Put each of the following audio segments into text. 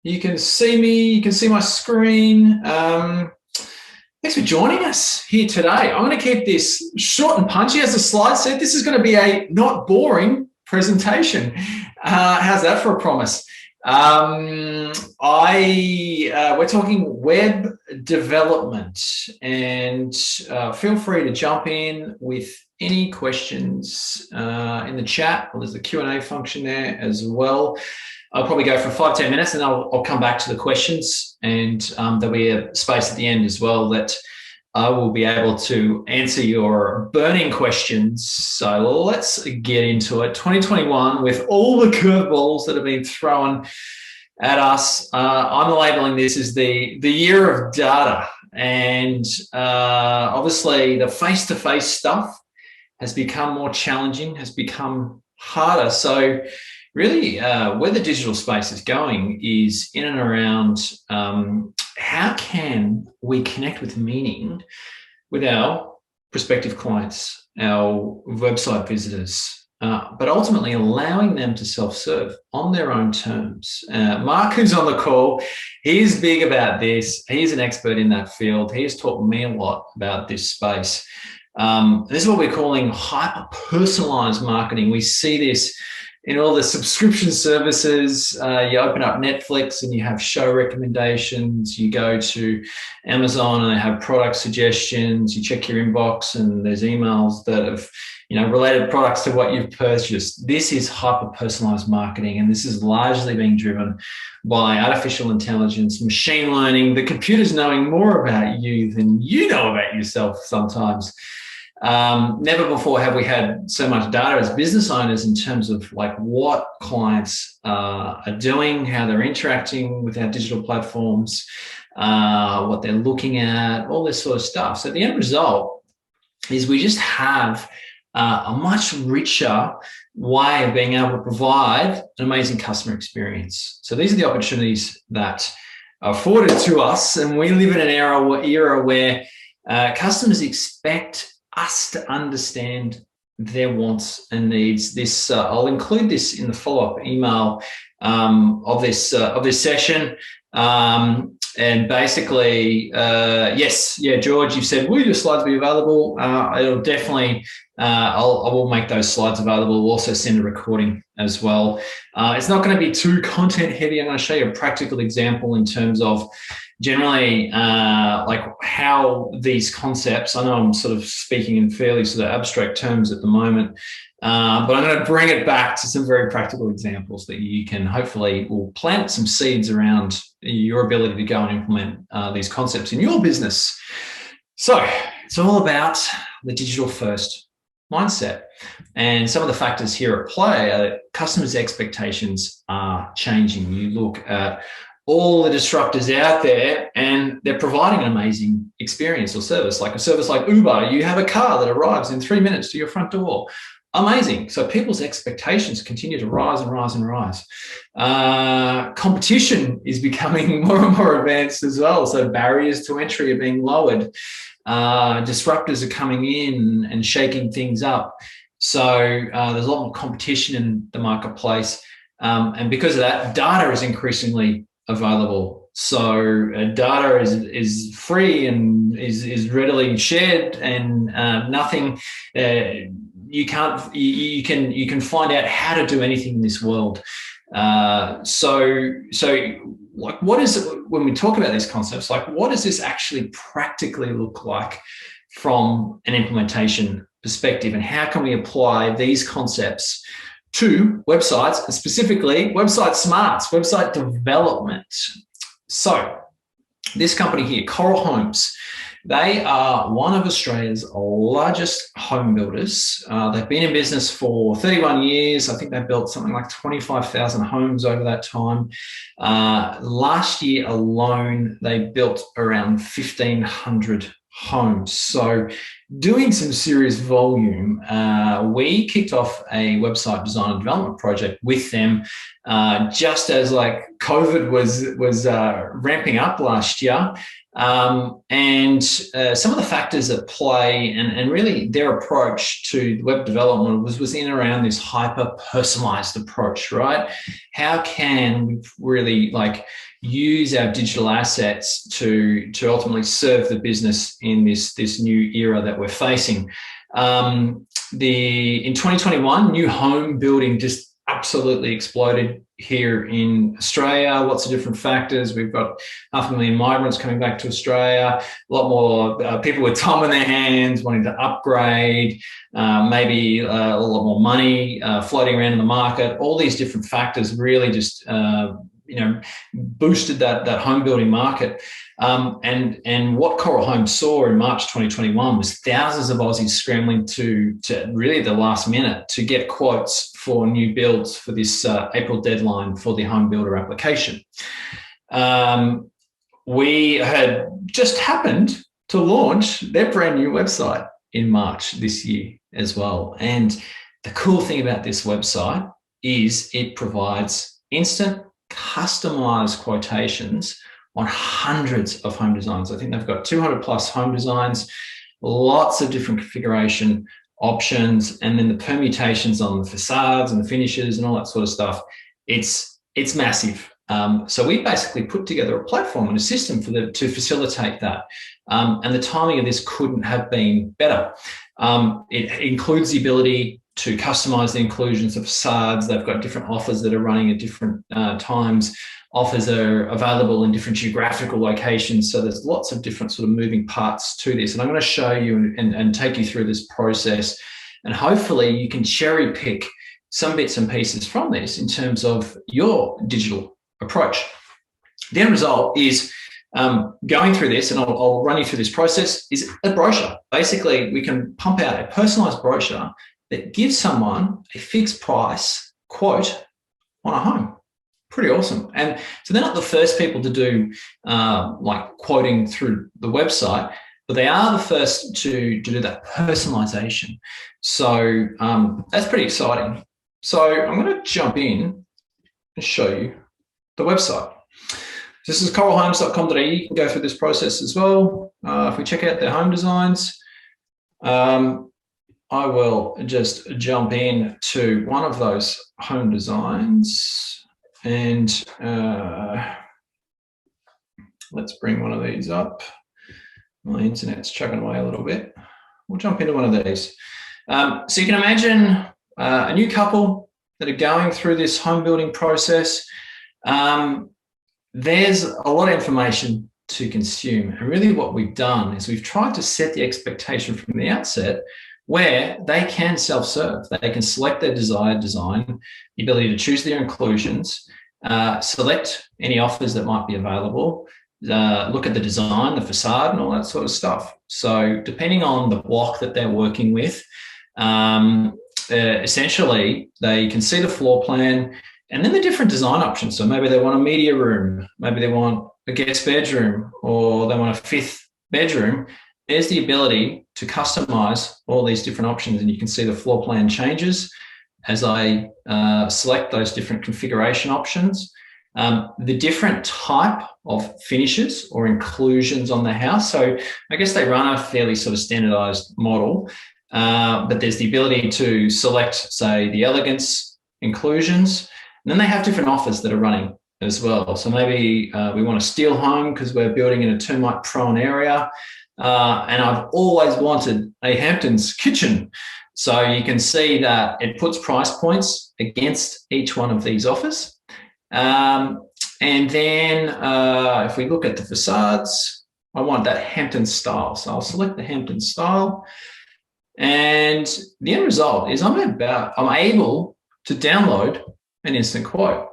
You can see me, you can see my screen. Thanks for joining us here today. I'm going to keep this short and punchy. As the slide said, this is going to be a not boring presentation. How's that for a promise? We're talking web development, and feel free to jump in with any questions in the chat. Well, there's the Q&A function there as well. I'll probably go for 5-10 minutes, and I'll come back to the questions, and there'll be a space at the end as well that I will be able to answer your burning questions. So let's get into it. 2021, with all the curveballs that have been thrown at us, I'm labeling this as the year of data. And obviously the face-to-face stuff has become more challenging, has become harder. So really, where the digital space is going is in and around how can we connect with meaning with our prospective clients, our website visitors, but ultimately allowing them to self-serve on their own terms. Mark, who's on the call, he's big about this. He's an expert in that field. He has taught me a lot about this space. This is what we're calling hyper-personalized marketing. We see this in all the subscription services. You open up Netflix and you have show recommendations. You go to Amazon and they have product suggestions. You check your inbox and there's emails that have, related products to what you've purchased. This is hyper-personalized marketing, and this is largely being driven by artificial intelligence, machine learning, the computer's knowing more about you than you know about yourself sometimes. Never before have we had so much data as business owners in terms of like what clients are doing, how they're interacting with our digital platforms, what they're looking at, all this sort of stuff. So the end result is we just have a much richer way of being able to provide an amazing customer experience. So these are the opportunities that are afforded to us, and we live in an era where customers expect us to understand their wants and needs. This I'll include this in the follow-up email of this session. And basically, George, you've said, will your slides be available? It'll definitely, I will make those slides available. We'll also send a recording as well. It's not going to be too content heavy. I'm going to show you a practical example in terms of generally like how these concepts, I know I'm sort of speaking in fairly sort of abstract terms at the moment, but I'm going to bring it back to some very practical examples that you can hopefully will plant some seeds around your ability to go and implement these concepts in your business. So it's all about the digital first mindset. And some of the factors here at play are that customers' expectations are changing. You look at all the disruptors out there and they're providing an amazing experience or service, like a service like Uber. You have a car that arrives in 3 minutes to your front door. Amazing. So people's expectations continue to rise and rise and rise. Competition is becoming more and more advanced as well. So barriers to entry are being lowered. Disruptors are coming in and shaking things up. So there's a lot more competition in the marketplace. And because of that, data is increasingly available. So data is free and is readily shared, and nothing you can find out how to do anything in this world. So like, what is it when we talk about these concepts? Like, what does this actually practically look like from an implementation perspective, and how can we apply these concepts to websites, and specifically website smarts, website development? So this company here, Coral Homes, they are one of Australia's largest home builders. They've been in business for 31 years. I think they built something like 25,000 homes over that time. Last year alone, they built around 1,500 homes. So doing some serious volume. We kicked off a website design and development project with them just as like COVID was ramping up last year. And some of the factors at play and really their approach to web development was in and around this hyper personalized approach, right? How can we really like use our digital assets to ultimately serve the business in this new era that we're facing. In 2021, new home building just absolutely exploded here in Australia. Lots of different factors. We've got 500,000 migrants coming back to Australia, a lot more people with time on their hands wanting to upgrade, maybe a lot more money floating around in the market. All these different factors really just boosted that home building market. And what Coral Homes saw in March 2021 was thousands of Aussies scrambling to really the last minute to get quotes for new builds for this April deadline for the home builder application. We had just happened to launch their brand new website in March this year as well. And the cool thing about this website is it provides instant customized quotations on hundreds of home designs. I think they've got 200 plus home designs, lots of different configuration options, and then the permutations on the facades and the finishes and all that sort of stuff. It's massive. So we basically put together a platform and a system to facilitate that. And the timing of this couldn't have been better. It includes the ability to customize the inclusions of facades. They've got different offers that are running at different times. Offers are available in different geographical locations. So there's lots of different sort of moving parts to this. And I'm going to show you and take you through this process. And hopefully you can cherry pick some bits and pieces from this in terms of your digital approach. The end result is going through this, and I'll run you through this process, is a brochure. Basically, we can pump out a personalized brochure that gives someone a fixed price quote on a home. Pretty awesome. And so they're not the first people to do like quoting through the website, but they are the first to do that personalization. So that's pretty exciting. So I'm going to jump in and show you the website. This is coralhomes.com.au. You can go through this process as well. If we check out their home designs, I will just jump in to one of those home designs. And let's bring one of these up. My internet's chugging away a little bit. We'll jump into one of these. So you can imagine a new couple that are going through this home building process. There's a lot of information to consume. And really what we've done is we've tried to set the expectation from the outset where they can self-serve. They can select their desired design, the ability to choose their inclusions, select any offers that might be available, look at the design, the facade, and all that sort of stuff. So depending on the block that they're working with, essentially they can see the floor plan and then the different design options. So maybe they want a media room, maybe they want a guest bedroom, or they want a fifth bedroom. There's the ability to customize all these different options, and you can see the floor plan changes as I select those different configuration options. The different type of finishes or inclusions on the house. So I guess they run a fairly sort of standardized model, but there's the ability to select, say, the elegance inclusions. And then they have different offers that are running as well. So maybe we want a steel home because we're building in a termite prone area. And I've always wanted a Hamptons kitchen. So you can see that it puts price points against each one of these offers. And then if we look at the facades, I want that Hamptons style. So I'll select the Hamptons style. And the end result is I'm able to download an instant quote.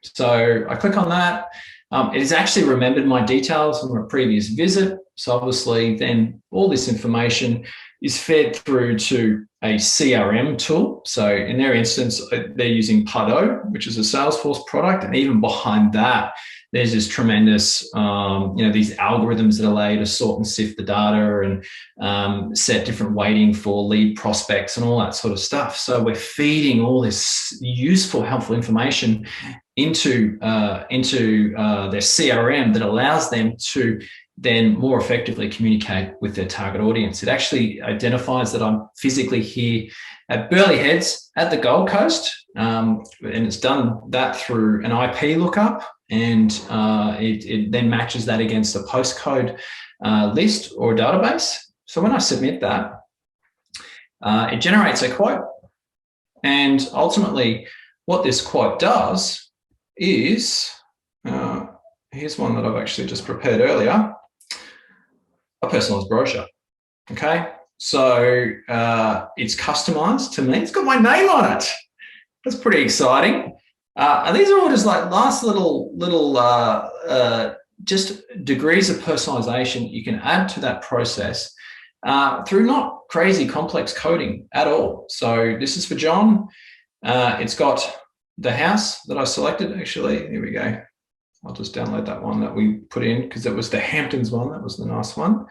So I click on that. It has actually remembered my details from a previous visit. So obviously then all this information is fed through to a CRM tool. So in their instance, they're using Pado, which is a Salesforce product. And even behind that, there's this tremendous, these algorithms that allow you to sort and sift the data and set different weighting for lead prospects and all that sort of stuff. So we're feeding all this useful, helpful information into their CRM that allows them to then more effectively communicate with their target audience. It actually identifies that I'm physically here at Burleigh Heads at the Gold Coast, and it's done that through an IP lookup and it then matches that against a postcode list or a database. So when I submit that, it generates a quote. And ultimately, what this quote does is, here's one that I've actually just prepared earlier, a personalized brochure. Okay, so it's customized to me. It's got my name on it. That's pretty exciting. And these are all just like last little just degrees of personalization you can add to that process through not crazy complex coding at all. So this is for John. It's got the house that I selected. Actually, here we go. I'll just download that one that we put in because it was the Hamptons one. That was the nice one.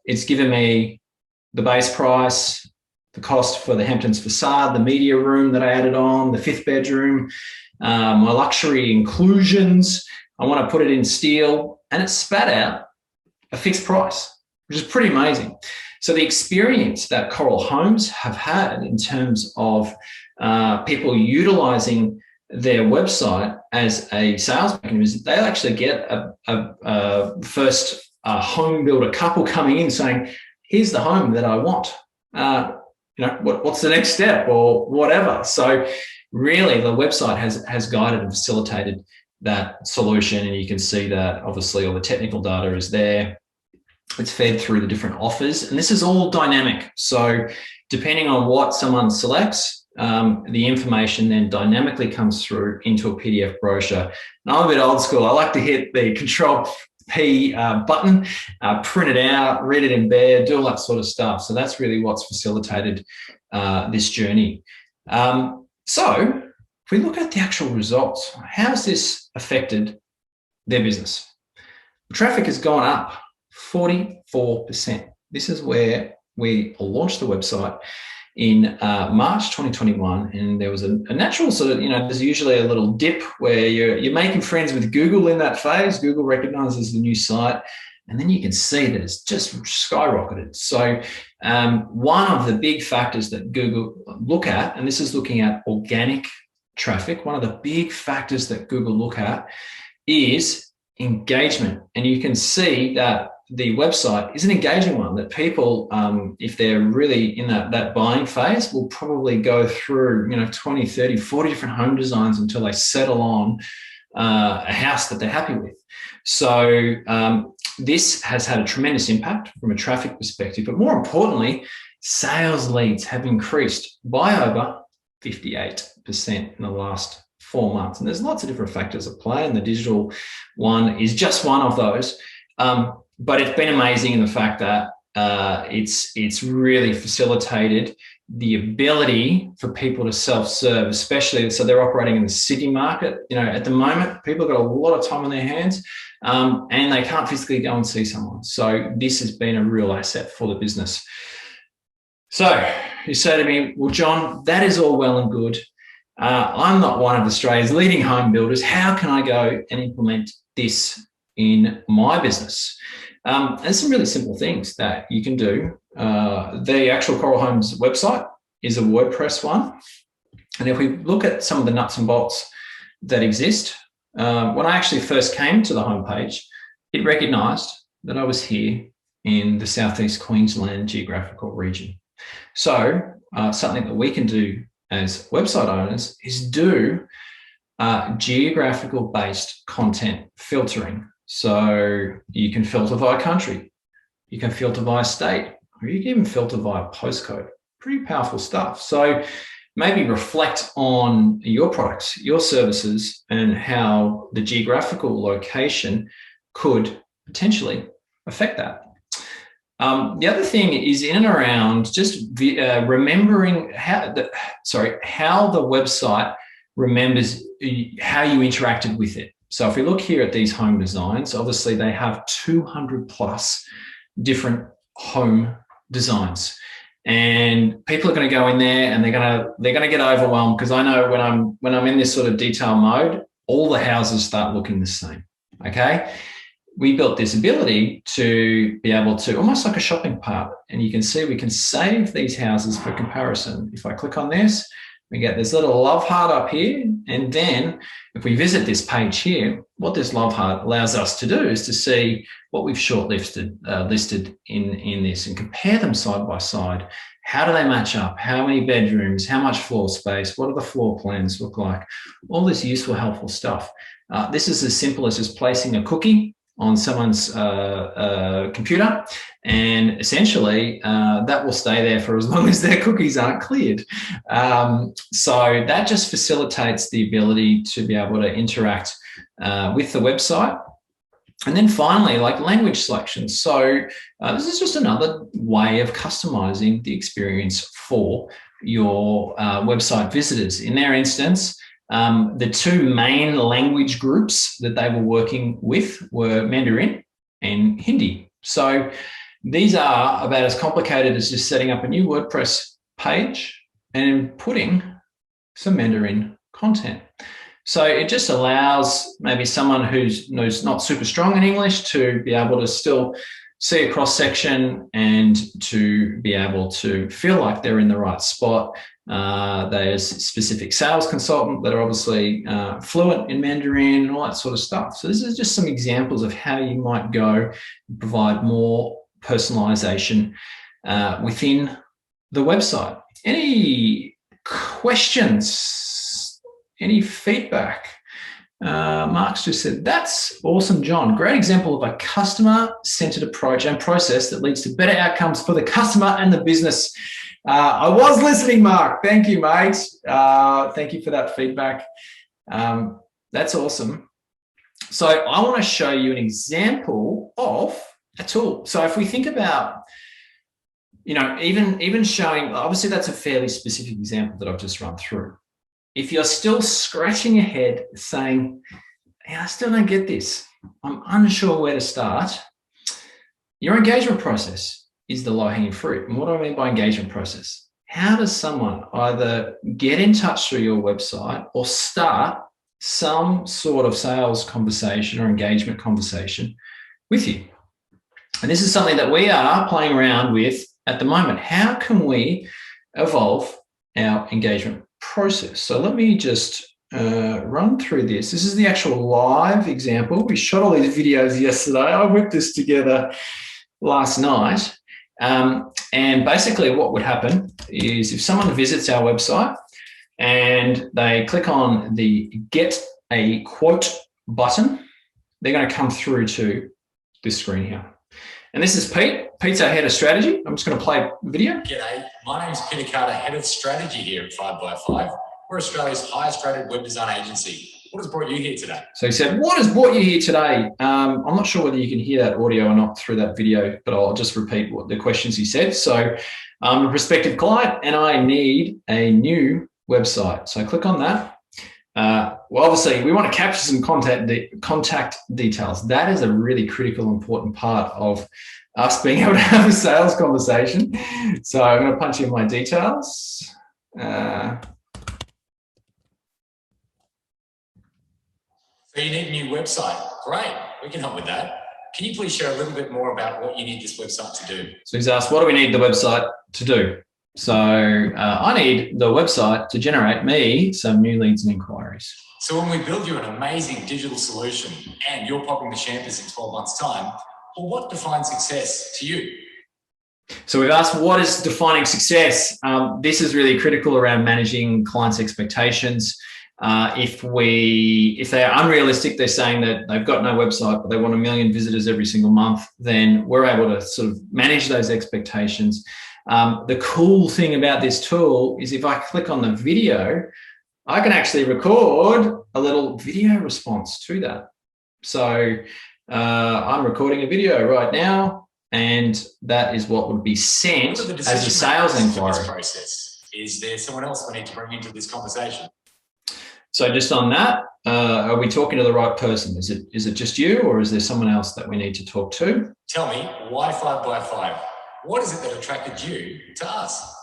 It's given me the base price, the cost for the Hamptons facade, the media room that I added on, the 5th bedroom, my luxury inclusions. I want to put it in steel, and it spat out a fixed price, which is pretty amazing. So the experience that Coral Homes have had in terms of people utilizing their website as a sales mechanism, they'll actually get a first home builder couple coming in saying, here's the home that I want. What's the next step or whatever. So really the website has guided and facilitated that solution. And you can see that obviously all the technical data is there. It's fed through the different offers, and this is all dynamic. So depending on what someone selects, the information then dynamically comes through into a PDF brochure. And I'm a bit old school. I like to hit the Control P button, print it out, read it in bed, do all that sort of stuff. So that's really what's facilitated this journey. So if we look at the actual results, how has this affected their business? Traffic has gone up 44%. This is where we launched the website in March 2021, and there was a natural sort of, there's usually a little dip where you're making friends with Google in that phase. Google recognizes the new site, and then you can see that it's just skyrocketed. So one of the big factors that Google look at, and this is looking at organic traffic, one of the big factors that Google look at is engagement. And you can see that the website is an engaging one, that people, if they're really in that buying phase, will probably go through 20, 30, 40 different home designs until they settle on a house that they're happy with. So this has had a tremendous impact from a traffic perspective, but more importantly, sales leads have increased by over 58% in the last 4 months. And there's lots of different factors at play, and the digital one is just one of those. But it's been amazing in the fact that it's really facilitated the ability for people to self-serve, especially so they're operating in the city market. At the moment, people have got a lot of time on their hands, and they can't physically go and see someone. So this has been a real asset for the business. So you say to me, well, John, that is all well and good. I'm not one of Australia's leading home builders. How can I go and implement this in my business? There's some really simple things that you can do. The actual Coral Homes website is a WordPress one. And if we look at some of the nuts and bolts that exist, when I actually first came to the homepage, it recognized that I was here in the Southeast Queensland geographical region. So something that we can do as website owners is do geographical based content filtering. So you can filter via country, you can filter via state, or you can even filter via postcode. Pretty powerful stuff. So maybe reflect on your products, your services, and how the geographical location could potentially affect that. The other thing is in and around just remembering how the website remembers how you interacted with it. So if we look here at these home designs, obviously they have 200 plus different home designs, and people are going to go in there and they're going to get overwhelmed, because I know when I'm in this sort of detail mode, all the houses start looking the same. Okay. We built this ability to be able to, almost like a shopping cart, and you can see we can save these houses for comparison. If I click on this, We get this little love heart up here. And then if we visit this page here, what this love heart allows us to do is to see what we've shortlisted listed in this and compare them side by side. How do they match up? How many bedrooms? How much floor space? What do the floor plans look like? All this useful, helpful stuff. This is as simple as just placing a cookie on someone's computer, and essentially that will stay there for as long as their cookies aren't cleared. So that just facilitates the ability to be able to interact with the website. And then finally, like language selection. So this is just another way of customizing the experience for your website visitors. In their instance, the two main language groups that they were working with were Mandarin and Hindi. So these are about as complicated as just setting up a new WordPress page and putting some Mandarin content. So it just allows maybe someone who's not super strong in English to be able to still see a cross section and to be able to feel like they're in the right spot. There's specific sales consultant that are obviously fluent in Mandarin and all that sort of stuff. So this is just some examples of how you might go and provide more personalization within the website. Any questions? Any feedback? Mark's just said, that's awesome, John. Great example of a customer-centered approach and process that leads to better outcomes for the customer and the business. I was listening, Mark. Thank you, mate. Thank you for that feedback. That's awesome. So I want to show you an example of a tool. So if we think about, even showing, obviously that's a fairly specific example that I've just run through. If you're still scratching your head saying, I still don't get this, I'm unsure where to start, your engagement process is the low-hanging fruit. And what do I mean by engagement process? How does someone either get in touch through your website or start some sort of sales conversation or engagement conversation with you? And this is something that we are playing around with at the moment. How can we evolve our engagement process? So let me just run through this. This is the actual live example. We shot all these videos yesterday. I whipped this together last night. And basically what would happen is if someone visits our website and they click on the Get a Quote button, they're going to come through to this screen here. And this is Pete. Pete's our head of strategy. I'm just going to play video. G'day, my name's Peter Carter, head of strategy here at 5by5. We're Australia's highest rated web design agency. What has brought you here today? So he said, what has brought you here today? I'm not sure whether you can hear that audio or not through that video, but I'll just repeat what the questions he said. So I'm a prospective client and I need a new website. So I click on that. Well, obviously we want to capture some contact details. That is a really critical, important part of us being able to have a sales conversation. So I'm going to punch in my details. So you need a new website. Great, we can help with that. Can you please share a little bit more about what you need this website to do? So he's asked, what do we need the website to do? So I need the website to generate me some new leads and inquiries. So when we build you an amazing digital solution and you're popping the champers in 12 months' time, well, what defines success to you? So we've asked, what is defining success? This is really critical around managing clients' expectations. If they are unrealistic, they're saying that they've got no website, but they want 1 million visitors every single month, then we're able to sort of manage those expectations. The cool thing about this tool is if I click on the video, I can actually record a little video response to that. So I'm recording a video right now, and that is what would be sent as a sales inquiry. Process. Is there someone else we need to bring into this conversation? So just on that, are we talking to the right person? Is it just you, or is there someone else that we need to talk to? Tell me, why 5by5? What is it that attracted you to us?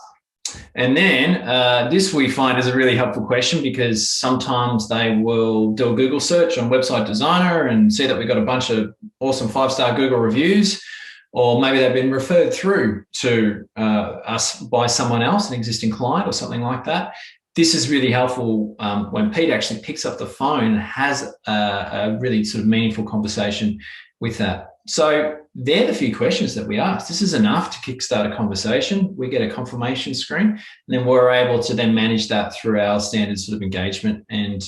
And then this we find is a really helpful question, because sometimes they will do a Google search on Website Designer and see that we've got a bunch of awesome 5-star Google reviews, or maybe they've been referred through to us by someone else, an existing client or something like that. this is really helpful when Pete actually picks up the phone and has a really sort of meaningful conversation with that. So they're the few questions that we ask. This is enough to kickstart a conversation. We get a confirmation screen, and then we're able to then manage that through our standard sort of engagement and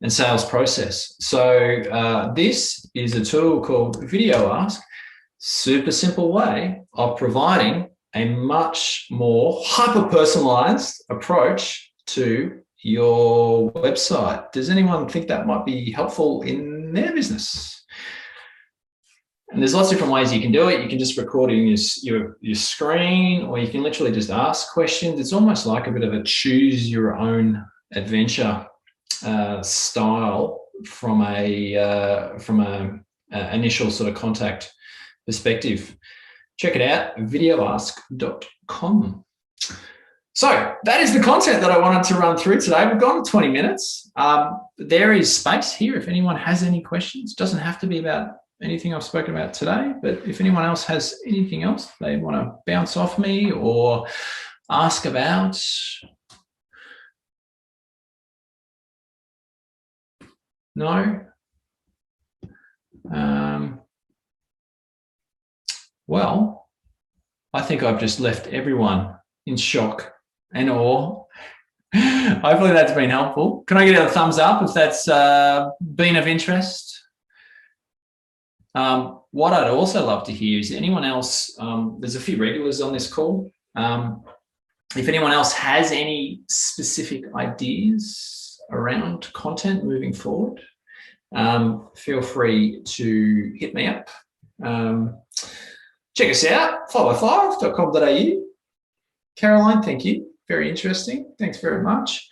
sales process. So this is a tool called Video Ask. Super simple way of providing a much more hyper-personalized approach to your website. Does anyone think that might be helpful in their business? And there's lots of different ways you can do it. You can just record it in your screen, or you can literally just ask questions. It's almost like a bit of a choose your own adventure style from a initial sort of contact perspective. Check it out, videoask.com. So that is the content that I wanted to run through today. We've gone 20 minutes. There is space here if anyone has any questions. It doesn't have to be about anything I've spoken about today, but if anyone else has anything else they want to bounce off me or ask about. No? Well, I think I've just left everyone in shock and awe. Hopefully that's been helpful. Can I get a thumbs up if that's been of interest? What I'd also love to hear is anyone else, there's a few regulars on this call. If anyone else has any specific ideas around content moving forward, feel free to hit me up. Check us out, 505.com.au. Caroline, thank you. Very interesting. Thanks very much.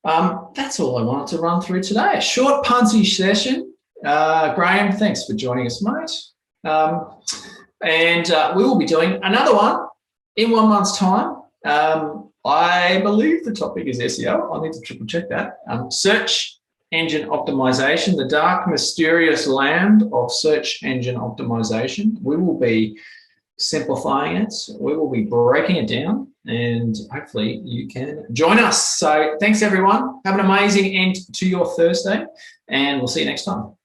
That's all I wanted to run through today. A short, punsy session. Graham, thanks for joining us, mate. And we will be doing another one in 1 month's time. I believe the topic is SEO. I'll need to triple check that. Search engine optimization, the dark, mysterious land of search engine optimization. We will be simplifying it. We will be breaking it down, and hopefully you can join us. So thanks, everyone. Have an amazing end to your Thursday, and we'll see you next time.